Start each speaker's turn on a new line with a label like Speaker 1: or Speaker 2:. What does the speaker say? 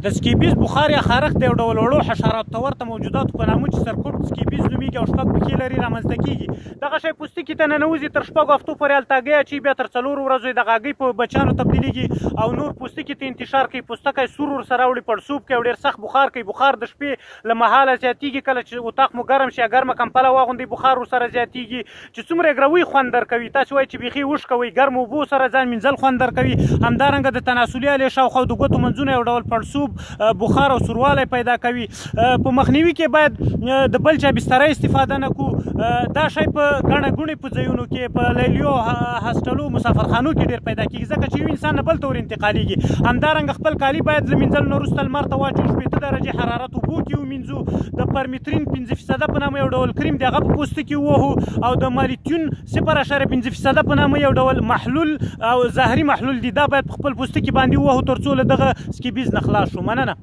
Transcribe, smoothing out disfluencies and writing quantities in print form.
Speaker 1: د سکیبیز بخار یا خارښت د یو ډول وړو حشراتو ته ورته موجوداتو په نامه چې سرکوټ سکیبیز نومیږي او شپږ پښې لري رامنځته کیږي. دغه شی پوستکي ته ننوځي تر شپږو هفتو پورې هلته هګۍ اچوي، بیا تر 4 ورځو یې دغه هګۍ په بچیانو تبدیلیږي او نور پوستکي ته انتشار کوي. پوستکی سور ورسره وړي، پړسوب کوي او ډېر سخت بخار کوي. بخار د شپې له مهاله زیاتېږي، کله چې اتاق مو ګرم شي یا ګرمه کمپله واغوندئ بخار ورسره زیاتېږي چې څومره یې ګروي خوند درکوي. تاسې وایئ چې بیخي اوښ کوئ، ګرم اوبو سره ځان مینځل خوند درکوي. همدارنګه د تناسلي آلې شاوخوا د ګوتو منځونه یو ډول پړسوب، بخار او سوروالی پیدا کوي. په مخنیوي کې باید د بل چا بستره استفاده نه کړو. دا شی په ګڼه ګوڼې په ځایونو کې، په لیلیو، هاسټلو، مسافرخانو کې ډېر پیدا کېږي، ځکه چې یو انسان نه بل ته ور انتقالېږي. همدارنګه خپل کالي باید له مینځلو نه وروسته لمر ته واچوو، 80 درجې حرارت اوبو کې ومینځو. د پرمیترین 5% په نامه یو ډول کریم دی، هغه په پوستکي ووهو، او د مالیتیون 0.5% په نامه یو ډول محلول او زهري محلول دی، دا باید په خپل پوستکي باندې ووهو تر څو له دغه سکیبیز نه خلاص شو. مننه.